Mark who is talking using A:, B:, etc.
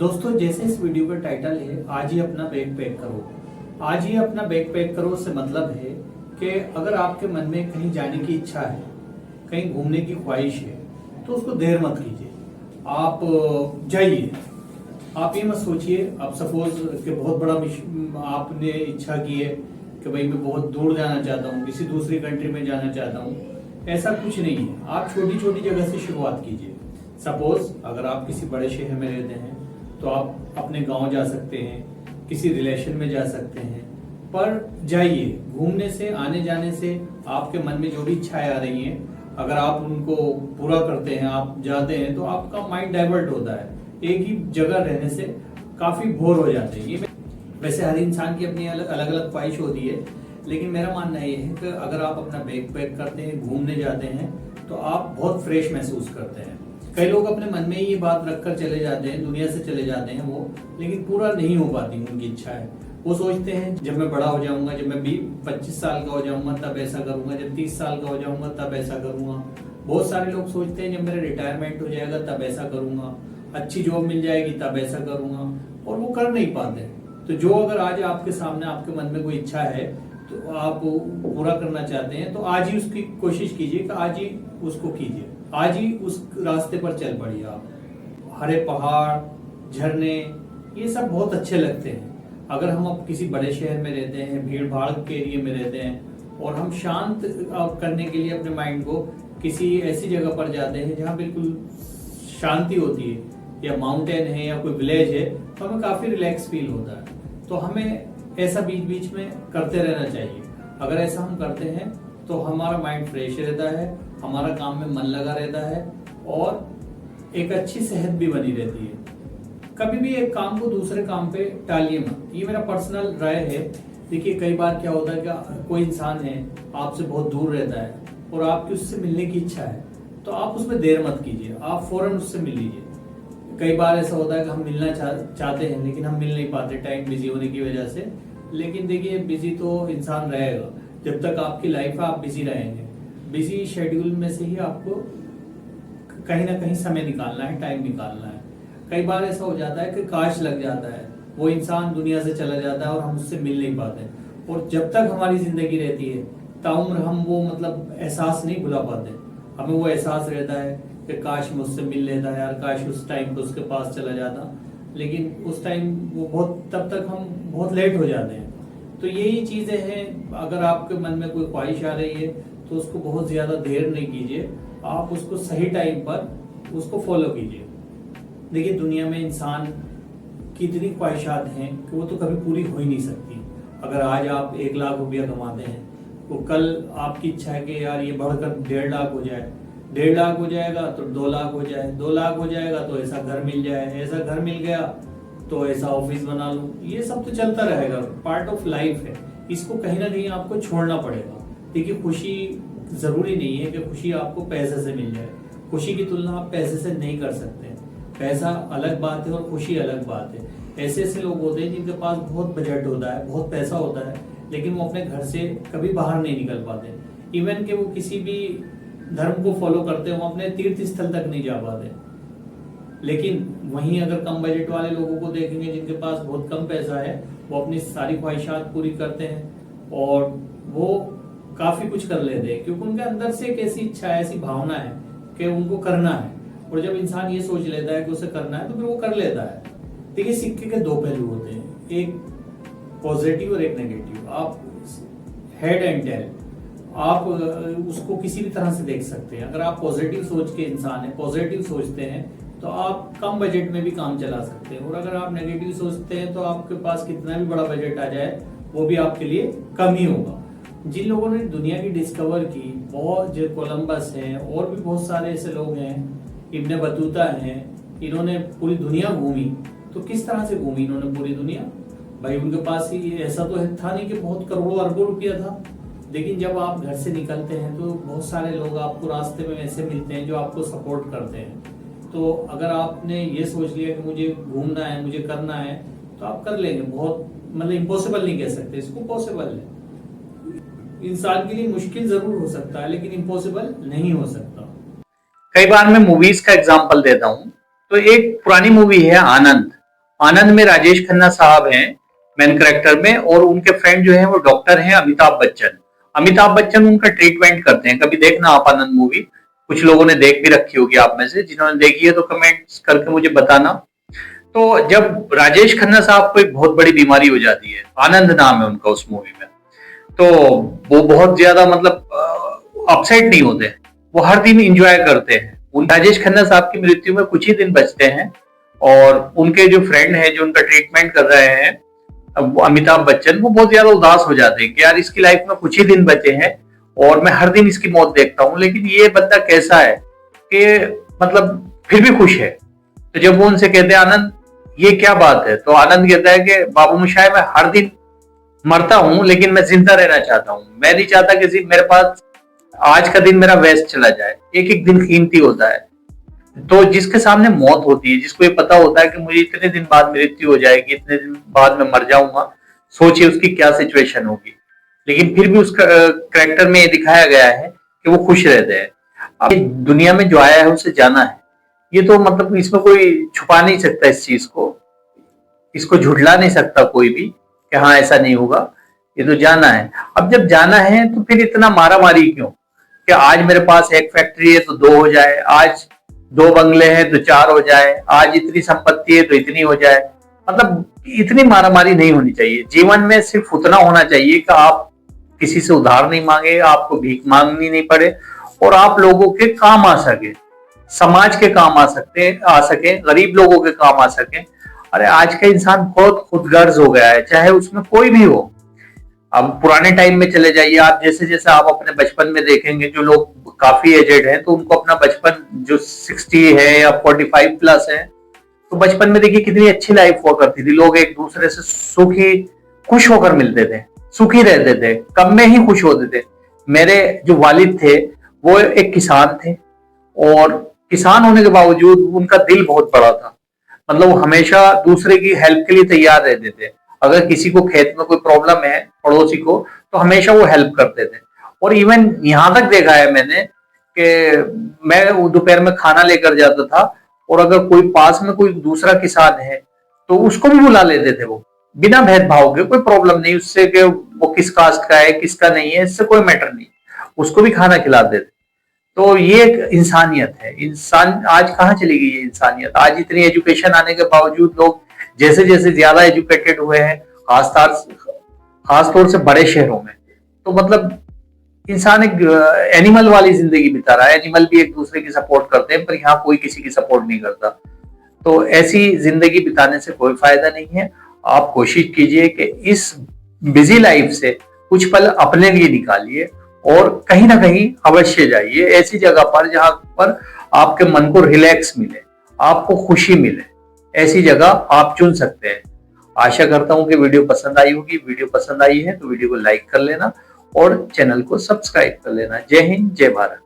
A: दोस्तों, जैसे इस वीडियो का टाइटल है आज ही अपना बैग पैक करो। आज ही अपना बैग पैक करो से मतलब है कि अगर आपके मन में कहीं जाने की इच्छा है, कहीं घूमने की ख्वाहिश है, तो उसको देर मत कीजिए। आप जाइए। आप ये मत सोचिए, आप सपोज कि बहुत बड़ा आपने इच्छा की है कि भाई मैं बहुत दूर जाना चाहता हूँ, किसी दूसरी कंट्री में जाना चाहता हूँ। ऐसा कुछ नहीं है। आप छोटी छोटी जगह से शुरुआत कीजिए। सपोज अगर आप किसी बड़े शहर में रहते हैं तो आप अपने गांव जा सकते हैं, किसी रिलेशन में जा सकते हैं, पर जाइए। घूमने से, आने जाने से आपके मन में जो भी इच्छाएं आ रही हैं, अगर आप उनको पूरा करते हैं, आप जाते हैं, तो आपका माइंड डाइवर्ट होता है। एक ही जगह रहने से काफी बोर हो जाते हैं। ये वैसे हर इंसान की अपनी अलग अलग ख्वाहिश होती है, लेकिन मेरा मानना ये है कि अगर आप अपना बैग पैक करते हैं, घूमने जाते हैं, तो आप बहुत फ्रेश महसूस करते हैं। कई लोग अपने मन में ये बात रखकर चले जाते हैं, दुनिया से चले जाते हैं वो, लेकिन पूरा नहीं हो पाती उनकी इच्छा है। वो सोचते हैं जब मैं बड़ा हो जाऊंगा, जब मैं 25 साल का हो जाऊंगा तब ऐसा करूंगा, जब 30 साल का हो जाऊंगा तब ऐसा करूंगा। बहुत सारे लोग सोचते हैं जब मेरा रिटायरमेंट हो जाएगा तब ऐसा करूंगा, अच्छी जॉब मिल जाएगी तब ऐसा करूंगा, और वो कर नहीं पाते। तो जो अगर आज आपके सामने, आपके मन में कोई इच्छा है तो आप पूरा करना चाहते हैं, तो आज ही उसकी कोशिश कीजिए कि आज ही उसको कीजिए, आज ही उस रास्ते पर चल पड़िए। आप हरे पहाड़, झरने, ये सब बहुत अच्छे लगते हैं। अगर हम अब किसी बड़े शहर में रहते हैं, भीड़ भाड़ के एरिया में रहते हैं, और हम शांत करने के लिए अपने माइंड को किसी ऐसी जगह पर जाते हैं जहाँ बिल्कुल शांति होती है, या माउंटेन है या कोई विलेज है, तो हमें काफी रिलैक्स फील होता है। तो हमें ऐसा बीच बीच में करते रहना चाहिए। अगर ऐसा हम करते हैं तो हमारा माइंड फ्रेश रहता है, हमारा काम में मन लगा रहता है, और एक अच्छी सेहत भी बनी रहती है। कभी भी एक काम को दूसरे काम पे टालिए मत, ये मेरा पर्सनल राय है। देखिए, कई बार क्या होता है कि कोई इंसान है आपसे बहुत दूर रहता है और आपकी उससे मिलने की इच्छा है, तो आप उसमें देर मत कीजिए, आप फौरन उससे मिल लीजिए। कई बार ऐसा होता है कि हम मिलना चाहते हैं लेकिन हम मिल नहीं पाते, टाइम बिजी होने की वजह से। लेकिन देखिए, बिजी तो इंसान रहेगा जब तक आपकी लाइफ है, आप बिजी रहेंगे। बिजी शेड्यूल में से ही आपको कहीं ना कहीं समय निकालना है, टाइम निकालना है। कई बार ऐसा हो जाता है कि काश लग जाता है, वो इंसान दुनिया से चला जाता है और हम उससे मिल नहीं पाते, और जब तक हमारी जिंदगी रहती है ताउम्र हम वो एहसास नहीं भुला पाते। हमें वो एहसास रहता है कि काश मैं उससे मिल लेता यार, काश उस टाइम पे उसके पास चला जाता, लेकिन उस टाइम वो बहुत, तब तक हम बहुत लेट हो जाते हैं। तो यही चीजें हैं। अगर आपके मन में कोई ख्वाहिश आ रही है तो उसको बहुत ज्यादा देर नहीं कीजिए, आप उसको सही टाइम पर उसको फॉलो कीजिए। देखिए, दुनिया में इंसान की इतनी ख्वाहिशात हैं कि वो तो कभी पूरी हो ही नहीं सकती। अगर आज आप 1 लाख रुपया कमाते हैं तो कल आपकी इच्छा है कि यार ये बढ़कर 1.5 लाख हो जाए, 1.5 लाख हो जाएगा तो 2 लाख हो जाए, 2 लाख हो जाएगा तो ऐसा घर मिल जाए, ऐसा घर मिल गया तो ऐसा ऑफिस बना लूं। ये सब तो चलता रहेगा, पार्ट ऑफ लाइफ है। इसको कहीं ना कहीं आपको छोड़ना पड़ेगा। देखिए, खुशी जरूरी नहीं है कि खुशी आपको पैसे से मिल जाए। खुशी की तुलना आप पैसे से नहीं कर सकते। पैसा अलग बात है और खुशी अलग बात है। ऐसे ऐसे लोग होते हैं जिनके पास बहुत बजट होता है, बहुत पैसा होता है, लेकिन वो अपने घर से कभी बाहर नहीं निकल पाते। इवन कि वो किसी भी धर्म को फॉलो करते हैं, वो अपने तीर्थ स्थल तक नहीं जा पाते। लेकिन वहीं अगर कम बजट वाले लोगों को देखेंगे जिनके पास बहुत कम पैसा है, वो अपनी सारी ख्वाहिशात पूरी करते हैं और वो काफी कुछ कर लेते हैं, क्योंकि उनके अंदर से एक ऐसी इच्छा है, ऐसी भावना है कि उनको करना है। और जब इंसान ये सोच लेता है कि उसे करना है तो फिर वो कर लेता है। देखिए, सिक्के के 2 पहलू होते हैं, एक पॉजिटिव और एक नेगेटिव। आप हेड एंड टेल, आप उसको किसी भी तरह से देख सकते हैं। अगर आप पॉजिटिव सोच के इंसान है, पॉजिटिव सोचते हैं, तो आप कम बजट में भी काम चला सकते हैं। और अगर आप नेगेटिव सोचते हैं तो आपके पास कितना भी बड़ा बजट आ जाए वो भी आपके लिए कम ही होगा। जिन लोगों ने दुनिया की डिस्कवर की, बहुत, जो कोलंबस हैं और भी बहुत सारे ऐसे लोग हैं, इब्ने बतूता हैं, इन्होंने पूरी दुनिया घूमी। तो किस तरह से घूमी इन्होंने पूरी दुनिया? भाई उनके पास ही ऐसा तो था नहीं कि बहुत करोड़ों अरबों रुपया था। लेकिन जब आप घर से निकलते हैं तो बहुत सारे लोग आपको रास्ते में ऐसे मिलते हैं जो आपको सपोर्ट करते हैं। तो अगर आपने ये सोच लिया कि मुझे घूमना है, मुझे करना है, तो आप कर लेंगे। बहुत इम्पॉसिबल नहीं कह सकते इसको, पॉसिबल है। इंसान के लिए मुश्किल जरूर हो सकता है लेकिन इम्पॉसिबल नहीं हो सकता। कई बार मैं मूवीज का एग्जांपल देता हूँ। तो एक पुरानी मूवी है आनंद। आनंद में राजेश खन्ना साहब हैं मेन कैरेक्टर में, और उनके फ्रेंड जो है वो डॉक्टर हैं अमिताभ बच्चन। अमिताभ बच्चन उनका ट्रीटमेंट करते हैं। कभी देखना आप आनंद मूवी, कुछ लोगों ने देख भी रखी होगी आप में से, जिन्होंने देखी है तो कमेंट्स करके मुझे बताना। तो जब राजेश खन्ना साहब को एक बहुत बड़ी बीमारी हो जाती है, आनंद नाम है उनका उस मूवी में, तो वो बहुत ज्यादा मतलब अपसेट नहीं होते, वो हर दिन इंजॉय करते हैं। उन राजेश खन्ना साहब की मृत्यु में कुछ ही दिन बचते हैं, और उनके जो फ्रेंड हैं जो उनका ट्रीटमेंट कर रहे हैं अमिताभ बच्चन, वो बहुत ज्यादा उदास हो जाते हैं कि यार इसकी लाइफ में कुछ ही दिन बचे हैं और मैं हर दिन इसकी मौत देखता हूँ, लेकिन ये बंदा कैसा है कि मतलब फिर भी खुश है। तो जब वो उनसे कहते हैं आनंद ये क्या बात है, तो आनंद कहता है कि बाबू मोशाय मैं हर दिन मरता हूं लेकिन मैं जिंदा रहना चाहता हूं। मैं नहीं चाहता कि मेरे पास आज का दिन मेरा वेस्ट चला जाए, एक एक दिन कीमती होता है। तो जिसके सामने मौत होती है, जिसको ये पता होता है कि मुझे इतने दिन बाद मृत्यु हो जाएगी, इतने दिन बाद मैं मर जाऊंगा, सोचिए उसकी क्या सिचुएशन होगी। लेकिन फिर भी उस कैरेक्टर में ये दिखाया गया है कि वो खुश रहते हैं। अब दुनिया में जो आया है उसे जाना है, ये तो मतलब इसमें कोई छुपा नहीं सकता इस चीज को, इसको झुठला नहीं सकता कोई भी कि हाँ ऐसा नहीं होगा, ये तो जाना है। अब जब जाना है तो फिर इतना मारा मारी क्यों कि आज मेरे पास एक फैक्ट्री है तो दो हो जाए, आज दो बंगले हैं तो चार हो जाए, आज इतनी संपत्ति है तो इतनी हो जाए। मतलब इतनी मारामारी नहीं होनी चाहिए। जीवन में सिर्फ उतना होना चाहिए कि आप किसी से उधार नहीं मांगे, आपको भीख मांगनी नहीं पड़े, और आप लोगों के काम आ सके, समाज के काम आ सके, गरीब लोगों के काम आ सके। अरे आज का इंसान बहुत खुदगर्ज हो गया है, चाहे उसमें कोई भी हो। अब पुराने टाइम में चले जाइए आप, जैसे जैसे आप अपने बचपन में देखेंगे जो लोग काफी एजेड हैं तो उनको अपना बचपन जो 60 है या 45 प्लस है, तो बचपन में देखिए कितनी अच्छी लाइफ हुआ करती थी। लोग एक दूसरे से सुखी खुश होकर मिलते थे, सुखी रहते थे, कम में ही खुश होते थे। मेरे जो वालिद थे वो एक किसान थे, और किसान होने के बावजूद उनका दिल बहुत बड़ा था। मतलब वो हमेशा दूसरे की हेल्प के लिए तैयार रहते थे। अगर किसी को खेत में कोई प्रॉब्लम है पड़ोसी को, तो हमेशा वो हेल्प करते थे। और इवन यहां तक देखा है मैंने कि मैं दोपहर में खाना लेकर जाता था, और अगर कोई पास में कोई दूसरा किसान है तो उसको भी बुला लेते थे वो, बिना भेदभाव के। कोई प्रॉब्लम नहीं उससे कि वो किस कास्ट का है किसका नहीं है, इससे कोई मैटर नहीं, उसको भी खाना खिलाते थे। तो ये एक इंसानियत है। इंसान आज कहाँ चली गई है इंसानियत? आज इतनी एजुकेशन आने के बावजूद लोग जैसे जैसे ज्यादा एजुकेटेड हुए हैं, खास तौर से बड़े शहरों में, तो मतलब इंसान एक एनिमल वाली जिंदगी बिता रहा है। एनिमल भी एक दूसरे की सपोर्ट करते हैं, पर यहाँ कोई किसी की सपोर्ट नहीं करता। तो ऐसी जिंदगी बिताने से कोई फायदा नहीं है। आप कोशिश कीजिए कि इस बिजी लाइफ से कुछ पल अपने लिए निकालिए, और कहीं ना कहीं अवश्य जाइए ऐसी जगह पर जहां पर आपके मन को रिलैक्स मिले, आपको खुशी मिले। ऐसी जगह आप चुन सकते हैं। आशा करता हूं कि वीडियो पसंद आई होगी। वीडियो पसंद आई है तो वीडियो को लाइक कर लेना और चैनल को सब्सक्राइब कर लेना। जय हिंद, जय भारत।